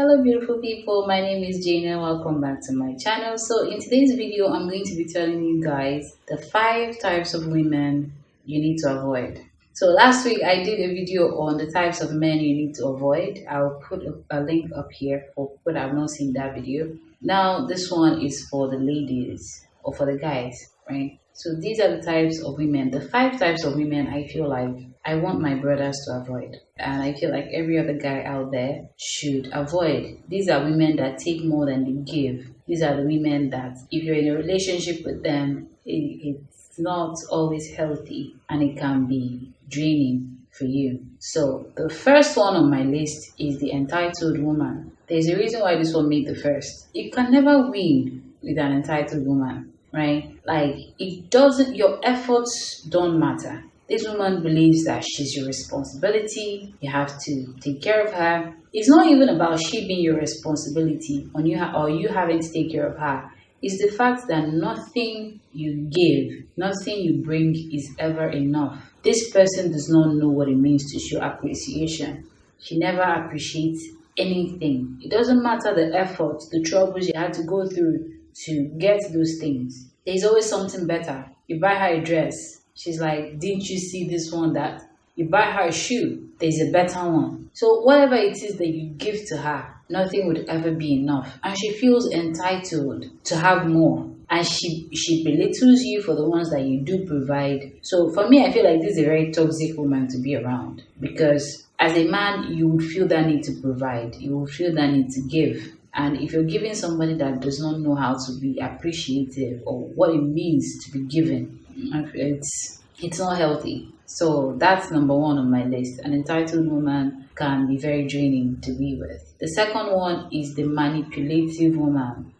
Hello beautiful people, my name is Jane and welcome back to my channel. So in today's video I'm going to be telling you guys the 5 types of women you need to avoid. So last week I did a video on the types of men you need to avoid. I'll put a link up here for people that have not seen that video. Now this one is for the ladies or for the guys, right? So these are the types of women, the 5 types of women I feel like I want my brothers to avoid, and I feel like every other guy out there should avoid. These are women that take more than they give. These are the women that if you're in a relationship with them, it's not always healthy and it can be draining for you. So the first one on my list is the entitled woman. There's a reason why this one made the first. You can never win with an entitled woman, right? Like your efforts don't matter. This woman believes that she's your responsibility. You have to take care of her. It's not even about she being your responsibility or you having to take care of her. It's the fact that nothing you give, nothing you bring is ever enough. This person does not know what it means to show appreciation. She never appreciates anything. It doesn't matter the effort, the troubles you had to go through to get those things. There's always something better. You buy her a dress. She's like, didn't you see this one that you buy her a shoe? There's a better one. So whatever it is that you give to her, nothing would ever be enough. And she feels entitled to have more. And she belittles you for the ones that you do provide. So for me, I feel like this is a very toxic woman to be around. Because as a man, you would feel that need to provide. You would feel that need to give. And if you're giving somebody that does not know how to be appreciative or what it means to be given, it's not healthy. So that's number 1 on my list. An entitled woman can be very draining to be with. The second one is the manipulative woman.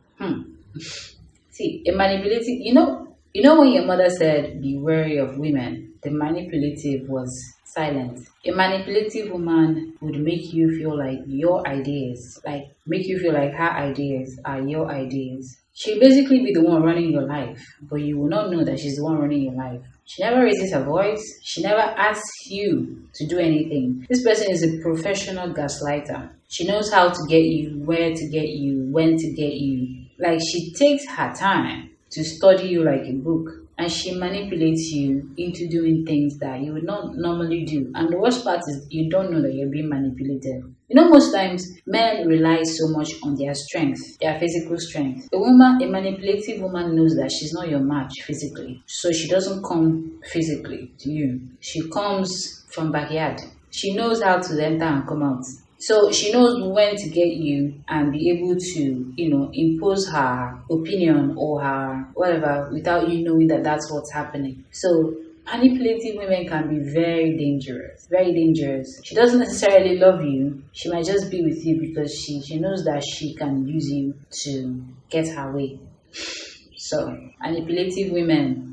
See, a manipulative, you know when your mother said be wary of women, the manipulative was silent. A manipulative woman would make you feel like your ideas, make you feel like her ideas are your ideas. She'll basically be the one running your life, but you will not know that she's the one running your life. She never raises her voice. She never asks you to do anything. This person is a professional gaslighter. She knows how to get you, where to get you, when to get you. Like, she takes her time to study you like a book. And she manipulates you into doing things that you would not normally do. And the worst part is you don't know that you're being manipulated. Most times men rely so much on their strength, their physical strength. A manipulative woman knows that she's not your match physically. So she doesn't come physically to you. She comes from backyard. She knows how to enter and come out. So she knows when to get you and be able to, impose her opinion or her whatever without you knowing that that's what's happening. So manipulative women can be very dangerous, very dangerous. She doesn't necessarily love you. She might just be with you because she knows that she can use you to get her way. So manipulative women,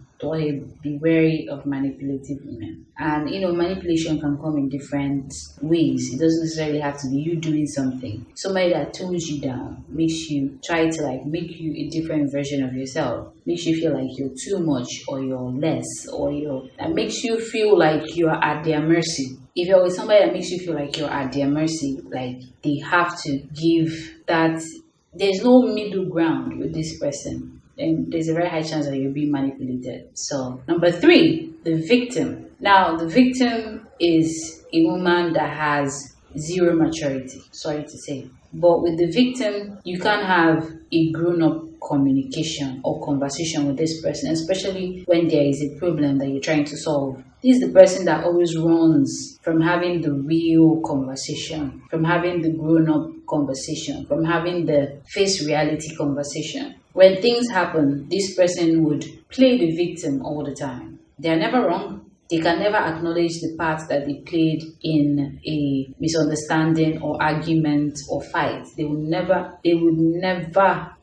be wary of manipulative women. And manipulation can come in different ways. It doesn't necessarily have to be you doing something. Somebody that tones you down, makes you try to make you a different version of yourself, makes you feel like you're too much or you're less, or that makes you feel like you're at their mercy. If you're with somebody that makes you feel like you're at their mercy, like they have to give that, there's no middle ground with this person, then there's a very high chance that you'll be manipulated. So number 3, the victim. Now the victim is a woman that has zero maturity, sorry to say. But with the victim, you can't have a grown-up communication or conversation with this person, especially when there is a problem that you're trying to solve. This is the person that always runs from having the real conversation, from having the grown-up conversation, from having the face reality conversation. When things happen, this person would play the victim all the time. They are never wrong. They can never acknowledge the part that they played in a misunderstanding or argument or fight. They would never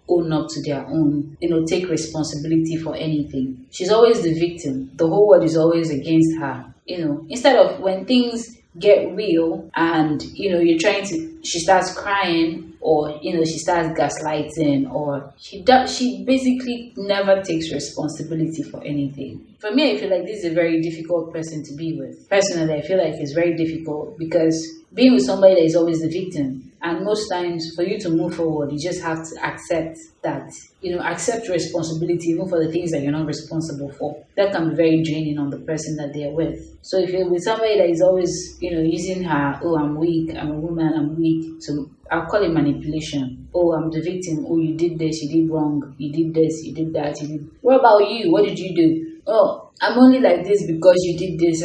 own up to their own, take responsibility for anything. She's always the victim. The whole world is always against her. Instead of when things get real and she starts crying or she starts gaslighting, or she basically never takes responsibility for anything. For me, I feel like this is a very difficult person to be with. Personally, I feel like it's very difficult because being with somebody that is always the victim And most times, for you to move forward, you just have to accept that, accept responsibility even for the things that you're not responsible for. That can be very draining on the person that they're with. So if you're with somebody that is always, using her, oh, I'm weak, I'm a woman, I'm weak, to, I'll call it manipulation. Oh, I'm the victim. Oh, you did this, you did wrong, you did this, you did that, you did. What about you? What did you do? Oh, I'm only like this because you did this.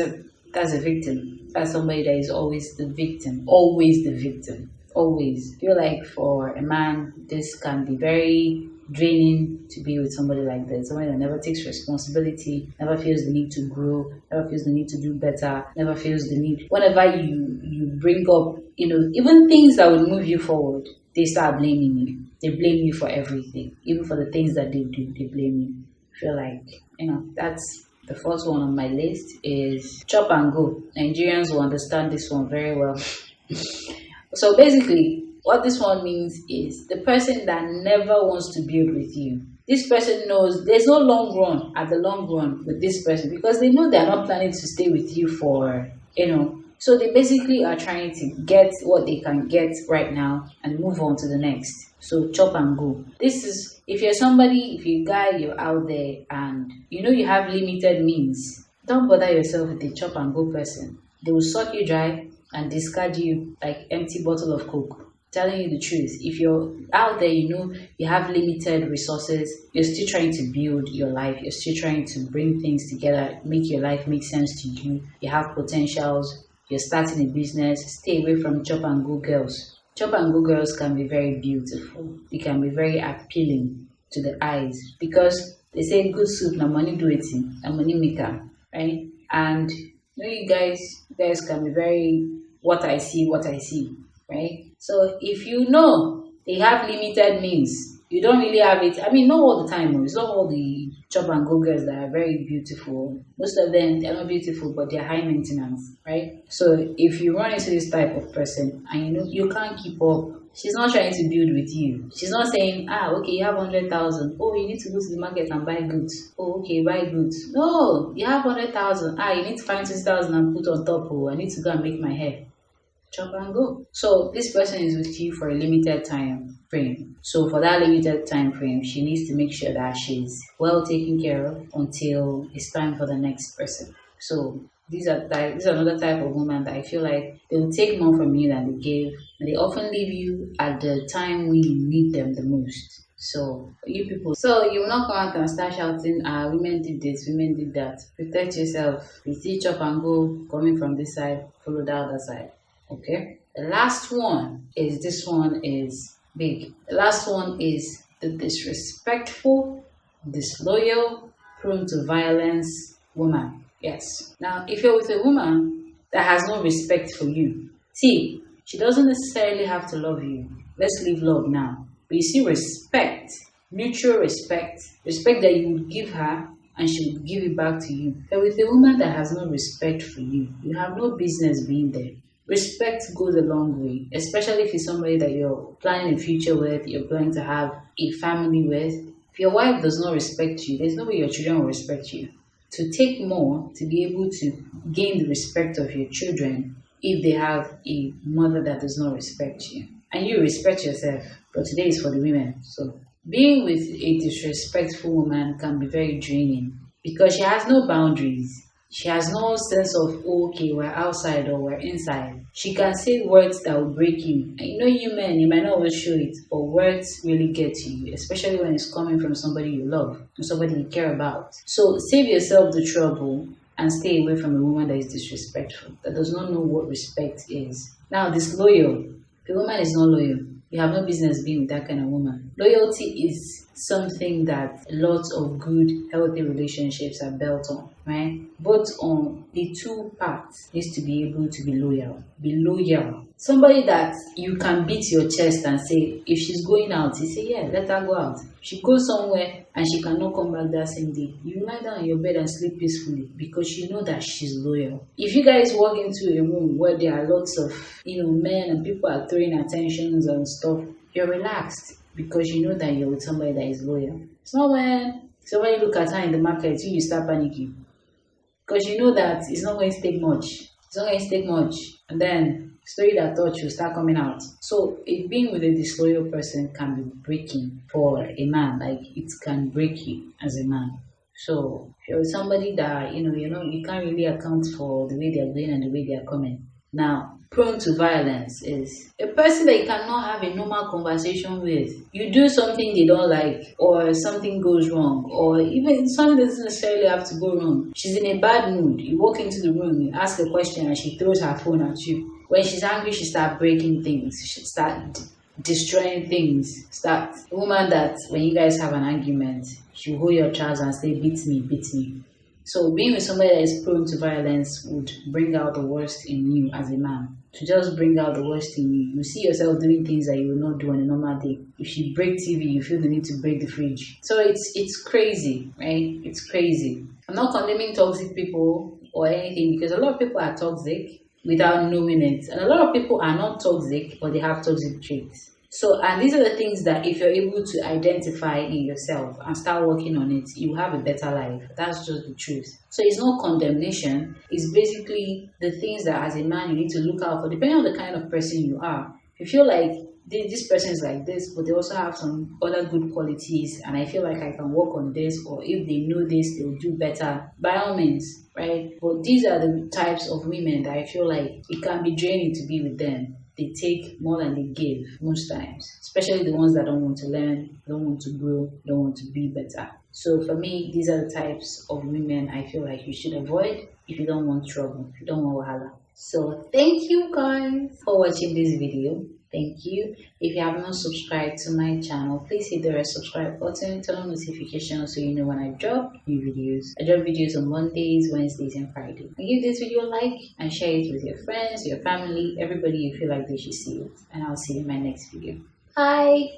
That's a victim. That's somebody that is always the victim. Always the victim. Always. I feel like for a man, this can be very draining to be with somebody like this. Somebody that never takes responsibility, never feels the need to grow, never feels the need to do better, never feels the need. Whenever you bring up, even things that would move you forward, they start blaming you. They blame you for everything. Even for the things that they do, they blame you. I feel like, that's the first one on my list is chop and go. Nigerians will understand this one very well. So basically, what this one means is the person that never wants to build with you. This person knows there's no long run at the long run with this person because they know they're not planning to stay with you for, So they basically are trying to get what they can get right now and move on to the next. So chop and go. This is, if you're a guy, you're out there and you have limited means, don't bother yourself with a chop and go person. They will suck you dry and discard you like empty bottle of Coke. Telling you the truth, if you're out there, you have limited resources, you're still trying to build your life, you're still trying to bring things together, make your life make sense to you, you have potentials, you're starting a business, stay away from chop and go girls. Chop and go girls can be very beautiful. They can be very appealing to the eyes because they say good soup na money do it, na money maker, right? And you guys can be very what I see, right? So if they have limited means, you don't really have it. I mean, not all the time. It's not all the chop and go girls that are very beautiful. Most of them, they're not beautiful, but they're high maintenance, right? So if you run into this type of person and you can't keep up, she's not trying to build with you. She's not saying, okay, you have 100,000. Oh, you need to go to the market and buy goods. Oh, okay, buy goods. No, you have 100,000. You need to find 6,000 and put on top. Oh, I need to go and make my hair. Chop and go. So this person is with you for a limited time frame. So for that limited time frame, she needs to make sure that she's well taken care of until it's time for the next person. So these are another type of woman that I feel like they will take more from you than they give, and they often leave you at the time when you need them the most. So you people, so you will not come out and start shouting, women did this, women did that. Protect yourself. You see chop and go coming from this side, follow the other side. Okay, the last one is, this one is big. The last one is the disrespectful, disloyal, prone to violence woman. Yes. Now, if you're with a woman that has no respect for you, see, she doesn't necessarily have to love you. Let's leave love now. But you see, respect, mutual respect that you would give her and she would give it back to you. But with a woman that has no respect for you, you have no business being there. Respect goes a long way, especially if it's somebody that you're planning a future with, you're planning to have a family with. If your wife does not respect you, there's no way your children will respect you. To take more to be able to gain the respect of your children if they have a mother that does not respect you. And you respect yourself, but today is for the women. So being with a disrespectful woman can be very draining because she has no boundaries. She has no sense of, okay, we're outside or we're inside. She can say words that will break you. And you men, you might not always show it, but words really get to you, especially when it's coming from somebody you love and somebody you care about. So save yourself the trouble and stay away from a woman that is disrespectful, that does not know what respect is. Now, disloyal. If a woman is not loyal, you have no business being with that kind of woman. Loyalty is something that lots of good, healthy relationships are built on, right? Both on the two parts needs to be able to be loyal. Be loyal. Somebody that you can beat your chest and say, if she's going out, you say, yeah, let her go out. She goes somewhere and she cannot come back that same day. You lie down in your bed and sleep peacefully because you know that she's loyal. If you guys walk into a room where there are lots of, men and people are throwing attentions and stuff, you're relaxed because you know that you're with somebody that is loyal. It's not when somebody look at her in the market, you start panicking because you know that it's not going to take much. It's not going to take much. And then story that thought will start coming out. So it being with a disloyal person can be breaking for a man. Like it can break you as a man. So if you're with somebody that you can't really account for the way they're going and the way they're coming. Now, prone to violence is a person that you cannot have a normal conversation with. You do something they don't like, or something goes wrong, or even something doesn't necessarily have to go wrong. She's in a bad mood. You walk into the room, you ask a question, and she throws her phone at you. When she's angry, she starts breaking things. She starts destroying things. Start a woman that when you guys have an argument, she hold your trousers and say, "Beat me, beat me." So being with somebody that is prone to violence would bring out the worst in you as a man. To just bring out the worst in you. You see yourself doing things that you will not do on a normal day. If you break TV, you feel the need to break the fridge. So it's crazy, right? It's crazy. I'm not condemning toxic people or anything because a lot of people are toxic without knowing it. And a lot of people are not toxic, but they have toxic traits. So, and these are the things that if you're able to identify in yourself and start working on it, you have a better life. That's just the truth. So, it's not condemnation, it's basically the things that as a man you need to look out for, depending on the kind of person you are. If you feel like this person is like this, but they also have some other good qualities, and I feel like I can work on this, or if they know this, they'll do better, by all means, right? But these are the types of women that I feel like it can be draining to be with them. They take more than they give most times, especially the ones that don't want to learn, don't want to grow, don't want to be better. So for me, these are the types of women I feel like you should avoid if you don't want trouble, if you don't want wahala. So thank you guys for watching this video. Thank you. If you have not subscribed to my channel, please hit the red subscribe button, turn on notifications so you know when I drop new videos. I drop videos on Mondays, Wednesdays, and Fridays. And give this video a like and share it with your friends, your family, everybody you feel like they should see it. And I'll see you in my next video. Bye.